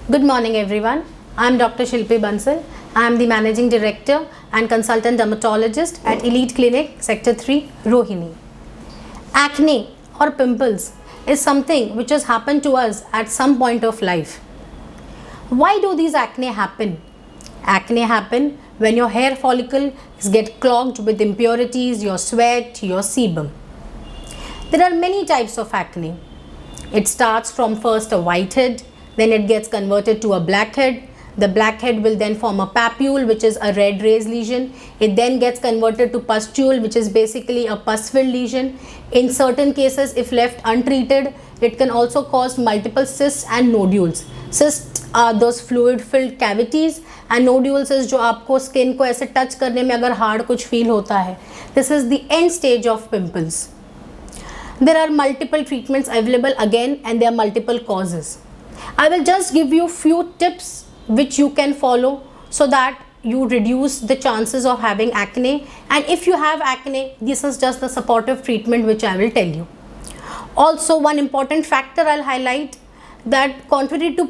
Good morning everyone. I am Dr. Shilpi Bansal. I am the Managing Director and Consultant Dermatologist at Elite Clinic, Sector 3, Rohini. Acne or pimples is something which has happened to us at some point of life. Why do these acne happen? Acne happen when your hair follicles get clogged with impurities, your sweat, your sebum. There are many types of acne. It starts from first a whitehead, then it gets converted to a blackhead. The blackhead will then form a papule, which is a red raised lesion. It then gets converted to pustule, which is basically a pus-filled lesion. In certain cases, if left untreated, it can also cause multiple cysts and nodules. Cysts are those fluid-filled cavities, and nodules is जो आपको skin को ऐसे touch करने में अगर hard कुछ feel होता है. This is the end stage of pimples. There are multiple treatments available again, and there are multiple causes. I will just give you few tips which you can follow so that you reduce the chances of having acne, and if you have acne, this is just the supportive treatment which I will tell you. Also, one important factor I'll highlight, that contrary to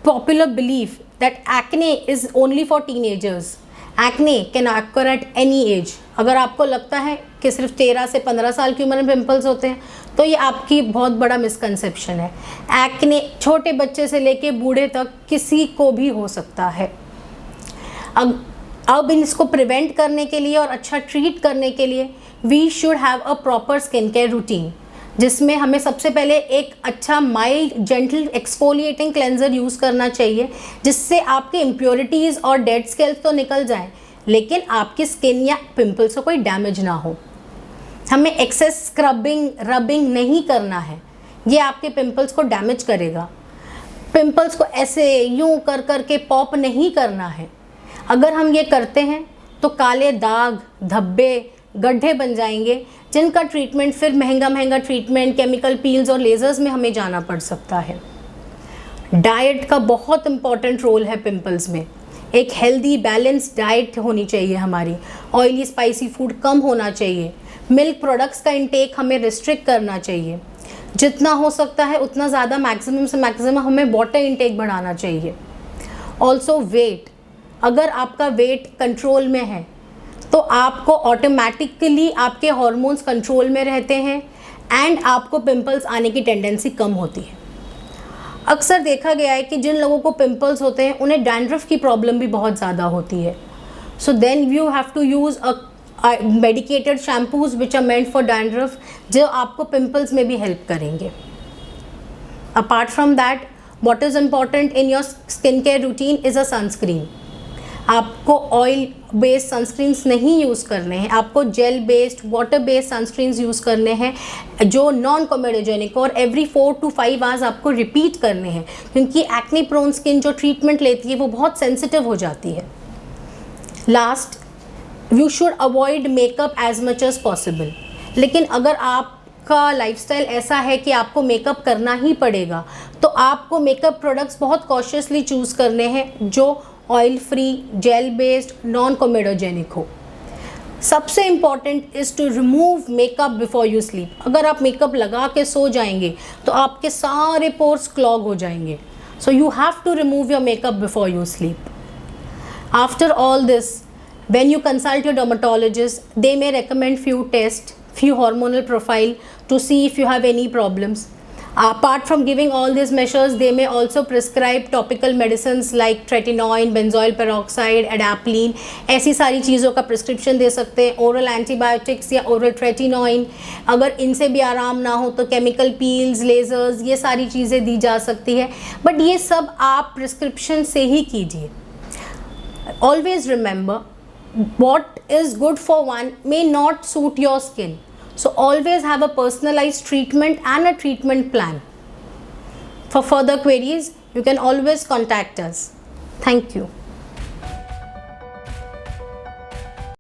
popular belief that acne is only for teenagers, acne can occur at any age. अगर आपको लगता है कि सिर्फ 13 से 15 साल की उम्र में पिंपल्स होते हैं, तो ये आपकी बहुत बड़ा मिसकंसेप्शन है. एक्ने छोटे बच्चे से लेके बूढ़े तक किसी को भी हो सकता है. अब इसको प्रिवेंट करने के लिए और अच्छा ट्रीट करने के लिए we should have a proper skin care routine, जिसमें हमें सबसे पहले एक अच्छा mild gentle exfoliating cleanser use करना चाहिए, जिससे आपके इम्प्योरिटीज़ और डेड स्केल्स तो निकल जाएं, लेकिन आपकी स्किन या पिंपल्स को कोई डैमेज ना हो. हमें एक्सेस स्क्रबिंग रबिंग नहीं करना है, ये आपके पिंपल्स को डैमेज करेगा. पिंपल्स को ऐसे यूं कर कर के पॉप नहीं करना है. अगर हम ये करते हैं तो काले दाग, धब्बे, गड्ढे बन जाएंगे, जिनका ट्रीटमेंट फिर महंगा ट्रीटमेंट, केमिकल पील्स और लेज़र्स में हमें जाना पड़ सकता है. डाइट का बहुत इंपॉर्टेंट रोल है पिंपल्स में. एक हेल्दी बैलेंस डाइट होनी चाहिए हमारी. ऑयली स्पाइसी फूड कम होना चाहिए. मिल्क प्रोडक्ट्स का इंटेक हमें रिस्ट्रिक्ट करना चाहिए. जितना हो सकता है उतना ज़्यादा मैक्सिमम से मैक्सिमम हमें वाटर इंटेक बढ़ाना चाहिए. ऑल्सो वेट, अगर आपका वेट कंट्रोल में है तो आपको ऑटोमेटिकली आपके हॉर्मोन्स कंट्रोल में रहते हैं एंड आपको पिंपल्स आने की टेंडेंसी कम होती है. अक्सर देखा गया है कि जिन लोगों को पिंपल्स होते हैं उन्हें डैंड्रफ की प्रॉब्लम भी बहुत ज़्यादा होती है. So then you have to use medicated shampoos which are meant for dandruff, जो आपको पिंपल्स में भी हेल्प करेंगे. Apart from that, what is important in your skin care routine is a sunscreen. आपको ऑयल बेस्ड सनस्क्रीन्स नहीं use करने हैं, आपको gel based, water based sunscreens use करने हैं जो नॉन कोमेडोजेनिक, और एवरी 4 to 5 आवर्स आपको रिपीट करने हैं, क्योंकि एक्ने प्रोन स्किन जो ट्रीटमेंट लेती है वो बहुत सेंसिटिव हो जाती है. Last, you should avoid makeup as much as possible. लेकिन अगर आपका लाइफस्टाइल ऐसा है कि आपको मेकअप करना ही पड़ेगा, तो आपको मेकअप प्रोडक्ट्स बहुत कॉशियसली चूज़ करने हैं जो oil free, gel based, non comedogenic हो. सबसे important is to remove makeup before you sleep. अगर आप मेकअप लगा के सो जाएंगे तो आपके सारे पोर्स क्लॉग हो जाएंगे. So you have to remove your makeup before you sleep. After all this, when you consult your dermatologist, they may recommend few tests, few hormonal profile to see if you have any problems. Apart from giving all these measures, they may also prescribe topical medicines like tretinoin, benzoyl peroxide, adapalene. ऐसी सारी चीज़ों का prescription दे सकते हैं. Oral antibiotics या oral tretinoin. अगर इनसे भी आराम ना हो तो केमिकल पील्स, लेज़र्स, ये सारी चीज़ें दी जा सकती है. बट ये सब आप प्रिस्क्रिप्शन से ही कीजिए. Always remember, what is good for one may not suit your skin. So always have a personalized treatment and a treatment plan. For further queries, you can always contact us. Thank you.